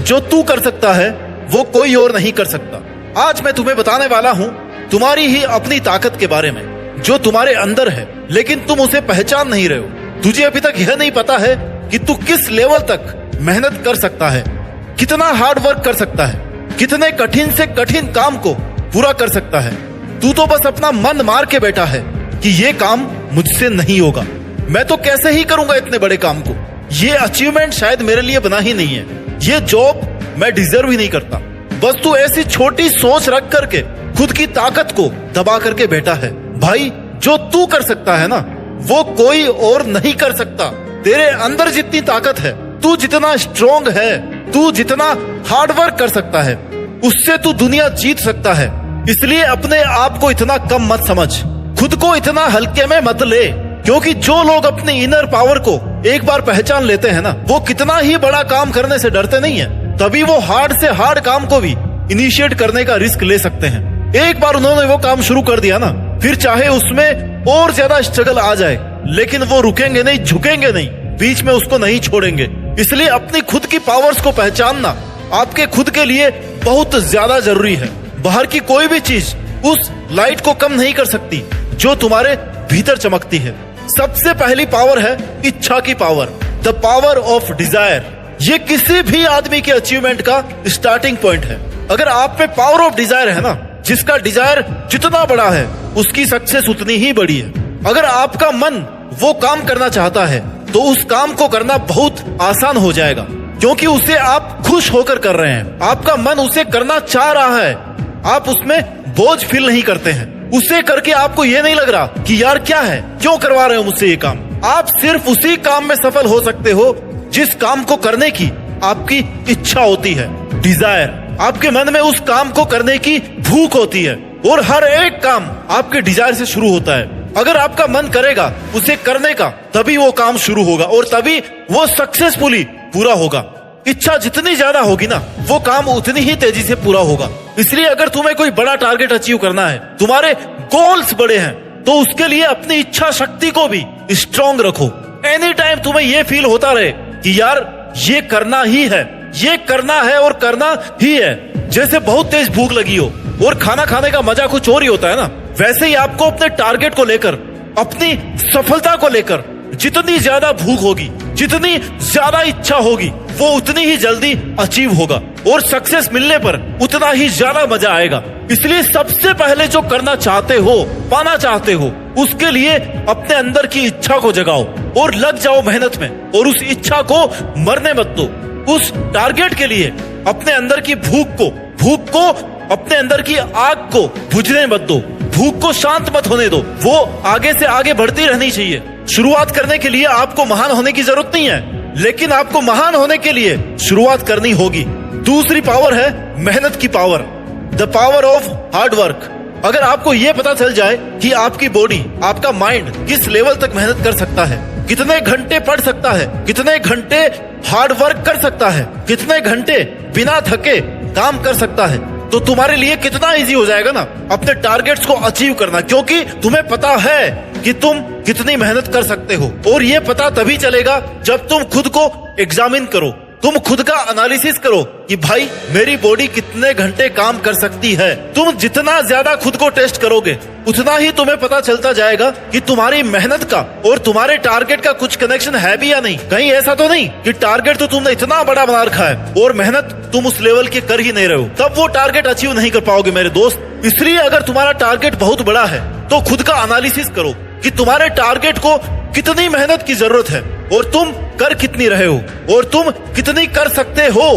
जो तू कर सकता है वो कोई और नहीं कर सकता। आज मैं तुम्हें बताने वाला हूँ तुम्हारी ही अपनी ताकत के बारे में, जो तुम्हारे अंदर है लेकिन तुम उसे पहचान नहीं रहे हो। तुझे अभी तक यह नहीं पता है कि तू किस लेवल तक मेहनत कर सकता है, कितना हार्ड वर्क कर सकता है, कितने कठिन से कठिन काम को पूरा कर सकता है। तू तो बस अपना मन मार के बैठा है कि ये काम मुझसे नहीं होगा, मैं तो कैसे ही करूंगा इतने बड़े काम को, ये अचीवमेंट शायद मेरे लिए बना ही नहीं है, ये जॉब मैं डिजर्व ही नहीं करता। बस तू ऐसी छोटी सोच रख करके खुद की ताकत को दबा करके बैठा है। भाई, जो तू कर सकता है ना वो कोई और नहीं कर सकता। तेरे अंदर जितनी ताकत है, तू जितना स्ट्रोंग है, तू जितना हार्ड वर्क कर सकता है, उससे तू दुनिया जीत सकता है। इसलिए अपने आप को इतना कम मत समझ, खुद को इतना हल्के में मत ले, क्योंकि जो लोग अपनी इनर पावर को एक बार पहचान लेते हैं ना, वो कितना ही बड़ा काम करने से डरते नहीं है। तभी वो हार्ड से हार्ड काम को भी इनिशिएट करने का रिस्क ले सकते हैं। एक बार उन्होंने वो काम शुरू कर दिया ना, फिर चाहे उसमें और ज्यादा स्ट्रगल आ जाए, लेकिन वो रुकेंगे नहीं, झुकेंगे नहीं, बीच में उसको नहीं छोड़ेंगे। इसलिए अपनी खुद की पावर्स को पहचानना आपके खुद के लिए बहुत ज्यादा जरूरी है। बाहर की कोई भी चीज उस लाइट को कम नहीं कर सकती जो तुम्हारे भीतर चमकती है। सबसे पहली पावर है इच्छा की power, the power of desire. ये किसी भी आदमी के अचीवमेंट का स्टार्टिंग पॉइंट है। अगर आप में पावर ऑफ डिजायर है ना, जिसका डिजायर जितना बड़ा है उसकी सक्सेस उतनी ही बड़ी है। अगर आपका मन वो काम करना चाहता है तो उस काम को करना बहुत आसान हो जाएगा, क्योंकि उसे आप खुश होकर कर रहे हैं। आपका मन उसे करना चाह रहा है, आप उसमें बोझ फील नहीं करते हैं। उसे करके आपको ये नहीं लग रहा कि यार क्या है, क्यों करवा रहे हो मुझसे ये काम। आप सिर्फ उसी काम में सफल हो सकते हो जिस काम को करने की आपकी इच्छा होती है, डिजायर। आपके मन में उस काम को करने की भूख होती है, और हर एक काम आपके डिजायर से शुरू होता है। अगर आपका मन करेगा उसे करने का, तभी वो काम शुरू होगा और तभी वो सक्सेसफुली पूरा होगा। इच्छा जितनी ज्यादा होगी ना, वो काम उतनी ही तेजी से पूरा होगा। इसलिए अगर तुम्हें कोई बड़ा टारगेट अचीव करना है, तुम्हारे गोल्स बड़े हैं, तो उसके लिए अपनी इच्छा शक्ति को भी स्ट्रॉन्ग रखो। एनी टाइम तुम्हें ये फील होता रहे कि यार ये करना ही है, ये करना है और करना ही है। जैसे बहुत तेज भूख लगी हो और खाना खाने का मजा कुछ और ही होता है ना, वैसे ही आपको अपने टारगेट को लेकर, अपनी सफलता को लेकर जितनी ज्यादा भूख होगी, जितनी ज्यादा इच्छा होगी, वो उतनी ही जल्दी अचीव होगा और सक्सेस मिलने पर उतना ही ज्यादा मजा आएगा। इसलिए सबसे पहले जो करना चाहते हो, पाना चाहते हो, उसके लिए अपने अंदर की इच्छा को जगाओ और लग जाओ मेहनत में, और उस इच्छा को मरने मत दो। उस टारगेट के लिए अपने अंदर की भूख को अपने अंदर की आग को बुझने मत दो, भूख को शांत मत होने दो, वो आगे से आगे बढ़ती रहनी चाहिए। शुरुआत करने के लिए आपको महान होने की जरूरत नहीं है, लेकिन आपको महान होने के लिए शुरुआत करनी होगी। दूसरी पावर है मेहनत की power, the power of hard work. अगर आपको ये पता चल जाए कि आपकी बॉडी, आपका माइंड किस लेवल तक मेहनत कर सकता है, कितने घंटे पढ़ सकता है, कितने घंटे हार्ड वर्क कर सकता है, कितने घंटे बिना थके काम कर सकता है, तो तुम्हारे लिए कितना इजी हो जाएगा ना अपने टारगेट्स को अचीव करना, क्योंकि तुम्हें पता है कि तुम कितनी मेहनत कर सकते हो। और ये पता तभी चलेगा जब तुम खुद को एग्जामिन करो, तुम खुद का एनालिसिस करो कि भाई मेरी बॉडी कितने घंटे काम कर सकती है। तुम जितना ज्यादा खुद को टेस्ट करोगे, उतना ही तुम्हें पता चलता जाएगा कि तुम्हारी मेहनत का और तुम्हारे टारगेट का कुछ कनेक्शन है भी या नहीं। कहीं ऐसा तो नहीं कि टारगेट तो तुमने इतना बड़ा बना रखा है और मेहनत तुम उस लेवल की कर ही नहीं रहे हो, तब वो टारगेट अचीव नहीं कर पाओगे मेरे दोस्त। इसलिए अगर तुम्हारा टारगेट बहुत बड़ा है तो खुद का एनालिसिस करो कि तुम्हारे टारगेट को कितनी मेहनत की जरूरत है और तुम कर कितनी रहे हो और तुम कितनी कर सकते हो।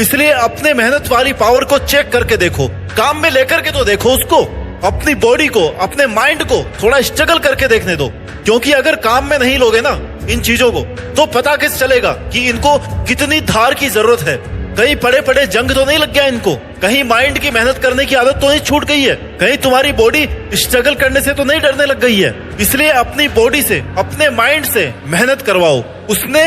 इसलिए अपने मेहनत वाली पावर को चेक करके देखो, काम में लेकर के तो देखो उसको, अपनी बॉडी को, अपने माइंड को थोड़ा स्ट्रगल करके देखने दो। क्योंकि अगर काम में नहीं लोगे ना इन चीजों को, तो पता कैसे चलेगा कि इनको कितनी धार की जरूरत है। कहीं पड़े पड़े जंग तो नहीं लग गया इनको, कहीं माइंड की मेहनत करने की आदत तो नहीं छूट गई है, कहीं तुम्हारी बॉडी स्ट्रगल करने से तो नहीं डरने लग गई है। इसलिए अपनी बॉडी से, अपने माइंड से मेहनत करवाओ, उसने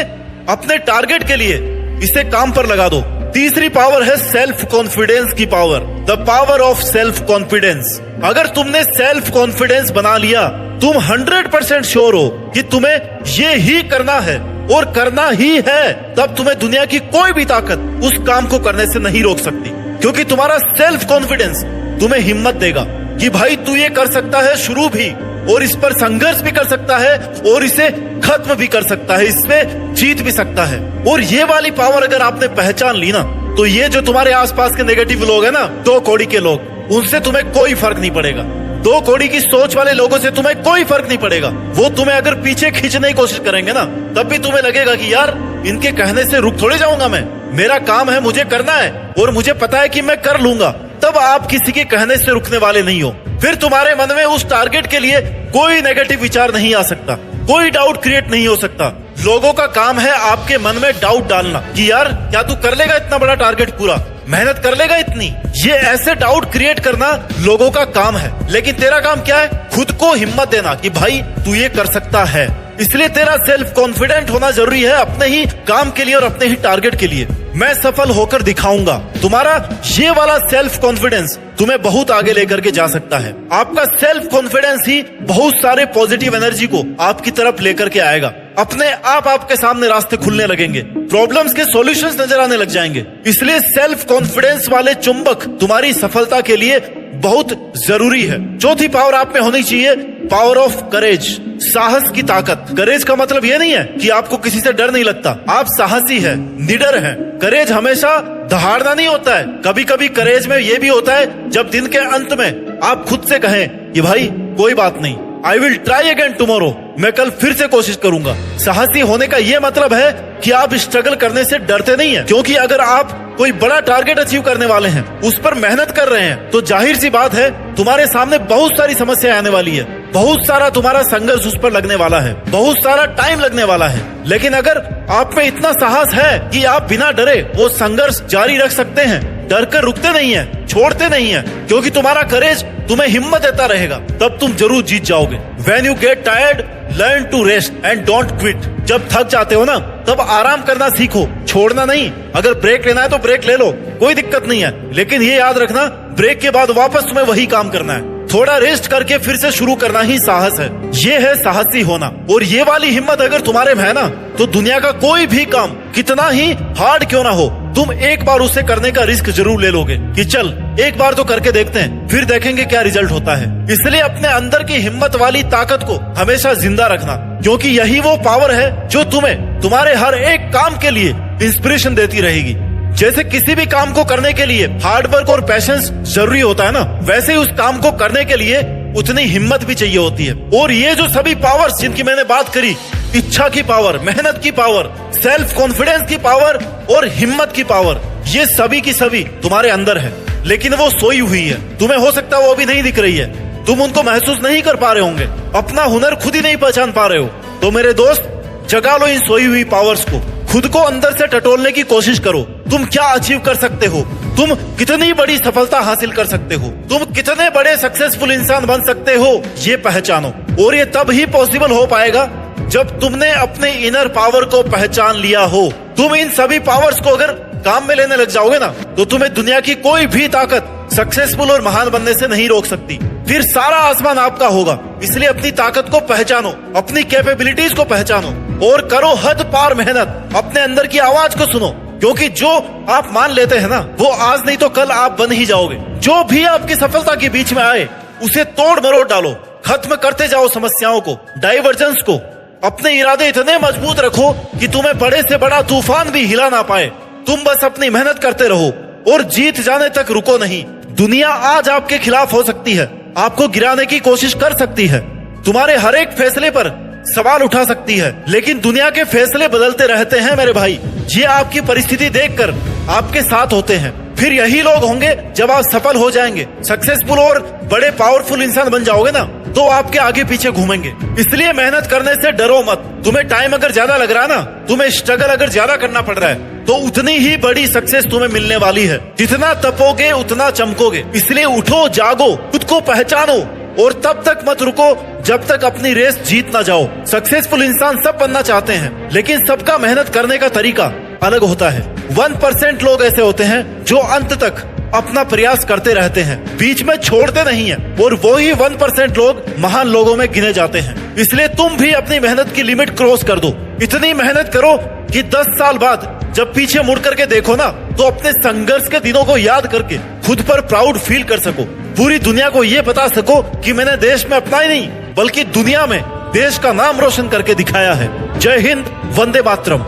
अपने टारगेट के लिए इसे काम पर लगा दो। तीसरी पावर है सेल्फ कॉन्फिडेंस की power, the power of self confidence. अगर तुमने सेल्फ कॉन्फिडेंस बना लिया, तुम 100% श्योर हो कि तुम्हें ये ही करना है, और करना ही है, तब तुम्हें दुनिया की कोई भी ताकत उस काम को करने से नहीं रोक सकती। क्योंकि तुम्हारा सेल्फ कॉन्फिडेंस तुम्हें हिम्मत देगा कि भाई तू ये कर सकता है शुरू भी, और इस पर संघर्ष भी कर सकता है, और इसे खत्म भी कर सकता है, इसमें जीत भी सकता है। और ये वाली पावर अगर आपने पहचान ली ना, तो ये जो तुम्हारे आसपास के नेगेटिव लोग हैं ना, 2 कौड़ी के लोग, उनसे तुम्हें कोई फर्क नहीं पड़ेगा। 2 कौड़ी की सोच वाले लोगों से तुम्हें कोई फर्क नहीं पड़ेगा। वो तुम्हें अगर पीछे खींचने की कोशिश करेंगे ना, तब भी तुम्हें लगेगा कि यार इनके कहने से रुक थोड़े जाऊंगा मैं, मेरा काम है, मुझे करना है और मुझे पता है कि मैं कर लूंगा। तब आप किसी के कहने से रुकने वाले नहीं हो। फिर तुम्हारे मन में उस टारगेट के लिए कोई नेगेटिव विचार नहीं आ सकता, कोई डाउट क्रिएट नहीं हो सकता। लोगों का काम है आपके मन में डाउट डालना कि यार क्या तू कर लेगा इतना बड़ा टारगेट पूरा, मेहनत कर लेगा इतनी। ये ऐसे डाउट क्रिएट करना लोगों का काम है, लेकिन तेरा काम क्या है? खुद को हिम्मत देना कि भाई तू ये कर सकता है। इसलिए तेरा सेल्फ कॉन्फिडेंट होना जरूरी है अपने ही काम के लिए और अपने ही टारगेट के लिए। मैं सफल होकर दिखाऊंगा। तुम्हारा ये वाला सेल्फ कॉन्फिडेंस तुम्हें बहुत आगे लेकर के जा सकता है। आपका सेल्फ कॉन्फिडेंस ही बहुत सारे पॉजिटिव एनर्जी को आपकी तरफ लेकर के आएगा। अपने आप आपके सामने रास्ते खुलने लगेंगे, प्रॉब्लम्स के सॉल्यूशंस नजर आने लग जाएंगे। इसलिए सेल्फ कॉन्फिडेंस वाले चुंबक तुम्हारी सफलता के लिए बहुत जरूरी है। चौथी पावर आप में होनी चाहिए, पावर ऑफ करेज, साहस की ताकत। करेज का मतलब ये नहीं है कि आपको किसी से डर नहीं लगता, आप साहसी है, निडर है। करेज हमेशा दहाड़ना नहीं होता है। कभी कभी करेज में ये भी होता है जब दिन के अंत में आप खुद से कहें कि भाई कोई बात नहीं, I will try again tomorrow, मैं कल फिर से कोशिश करूंगा। साहसी होने का ये मतलब है कि आप स्ट्रगल करने से डरते नहीं हैं। क्योंकि अगर आप कोई बड़ा टारगेट अचीव करने वाले हैं, उस पर मेहनत कर रहे हैं, तो जाहिर सी बात है तुम्हारे सामने बहुत सारी समस्याएं आने वाली है, बहुत सारा तुम्हारा संघर्ष उस पर लगने वाला है, बहुत सारा टाइम लगने वाला है। लेकिन अगर आप में इतना साहस है कि आप बिना डरे वो संघर्ष जारी रख सकते हैं, डर कर रुकते नहीं है, छोड़ते नहीं है, क्योंकि तुम्हारा करेज तुम्हें हिम्मत देता रहेगा, तब तुम जरूर जीत जाओगे। When you get tired, learn to rest and don't quit. जब थक जाते हो ना, तब आराम करना सीखो, छोड़ना नहीं। अगर ब्रेक लेना है तो ब्रेक ले लो, कोई दिक्कत नहीं है, लेकिन ये याद रखना ब्रेक के बाद वापस तुम्हें वही काम करना है। थोड़ा रेस्ट करके फिर से शुरू करना ही साहस है। ये है साहसी होना। और ये वाली हिम्मत अगर तुम्हारे में है ना, तो दुनिया का कोई भी काम कितना ही हार्ड क्यों ना हो, तुम एक बार उसे करने का रिस्क जरूर ले लोगे कि चल एक बार तो करके देखते हैं, फिर देखेंगे क्या रिजल्ट होता है। इसलिए अपने अंदर की हिम्मत वाली ताकत को हमेशा जिंदा रखना, क्योंकि यही वो पावर है जो तुम्हें तुम्हारे हर एक काम के लिए इंस्पिरेशन देती रहेगी। जैसे किसी भी काम को करने के लिए हार्डवर्क और पैशंस जरूरी होता है ना, वैसे ही उस काम को करने के लिए उतनी हिम्मत भी चाहिए होती है। और ये जो सभी पावर्स जिनकी मैंने बात करी, इच्छा की पावर, मेहनत की पावर, सेल्फ कॉन्फिडेंस की पावर और हिम्मत की पावर, ये सभी की सभी तुम्हारे अंदर है, लेकिन वो सोई हुई है। तुम्हें हो सकता है वो अभी नहीं दिख रही है, तुम उनको महसूस नहीं कर पा रहे होंगे, अपना हुनर खुद ही नहीं पहचान पा रहे हो। तो मेरे दोस्त, जगा लो इन सोई हुई पावर्स को, खुद को अंदर से टटोलने की कोशिश करो। तुम क्या अचीव कर सकते हो, तुम कितनी बड़ी सफलता हासिल कर सकते हो, तुम कितने बड़े सक्सेसफुल इंसान बन सकते हो, ये पहचानो। और ये तब ही पॉसिबल हो पाएगा जब तुमने अपने इनर पावर को पहचान लिया हो। तुम इन सभी पावर्स को अगर काम में लेने लग जाओगे ना, तो तुम्हें दुनिया की कोई भी ताकत सक्सेसफुल और महान बनने से नहीं रोक सकती। फिर सारा आसमान आपका होगा। इसलिए अपनी ताकत को पहचानो, अपनी कैपेबिलिटीज को पहचानो और करो हद पार मेहनत। अपने अंदर की आवाज को सुनो, क्योंकि जो आप मान लेते हैं ना, वो आज नहीं तो कल आप बन ही जाओगे। जो भी आपकी सफलता के बीच में आए, उसे तोड़ मरोड़ डालो, खत्म करते जाओ समस्याओं को, डाइवर्जेंस को। अपने इरादे इतने मजबूत रखो कि तुम्हें बड़े से बड़ा तूफान भी हिला ना पाए। तुम बस अपनी मेहनत करते रहो और जीत जाने तक रुको नहीं। दुनिया आज आपके खिलाफ हो सकती है, आपको गिराने की कोशिश कर सकती है, तुम्हारे हर एक फैसले पर सवाल उठा सकती है, लेकिन दुनिया के फैसले बदलते रहते हैं मेरे भाई। ये आपकी परिस्थिति देखकर आपके साथ होते हैं। फिर यही लोग होंगे जब आप सफल हो जाएंगे, सक्सेसफुल और बड़े पावरफुल इंसान बन जाओगे ना, तो आपके आगे पीछे घूमेंगे। इसलिए मेहनत करने से डरो मत। तुम्हें टाइम अगर ज्यादा लग रहा है ना, तुम्हें स्ट्रगल अगर ज्यादा करना पड़ रहा है, तो उतनी ही बड़ी सक्सेस तुम्हें मिलने वाली है। जितना तपोगे उतना चमकोगे। इसलिए उठो, जागो, खुद को पहचानो और तब तक मत रुको जब तक अपनी रेस जीत ना जाओ। सक्सेसफुल इंसान सब बनना चाहते हैं, लेकिन सबका मेहनत करने का तरीका अलग होता है। 1% लोग ऐसे होते हैं जो अंत तक अपना प्रयास करते रहते हैं, बीच में छोड़ते नहीं हैं, और वो ही 1% लोग महान लोगों में गिने जाते हैं। इसलिए तुम भी अपनी मेहनत की लिमिट क्रॉस कर दो इतनी मेहनत करो कि 10 साल बाद जब पीछे मुड़ करके देखो ना, तो अपने संघर्ष के दिनों को याद करके खुद पर प्राउड फील कर सको। पूरी दुनिया को ये बता सको कि मैंने देश में अपना ही नहीं बल्कि दुनिया में देश का नाम रोशन करके दिखाया है। जय हिंद, वंदे मातरम।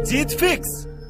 जीत फिक्स।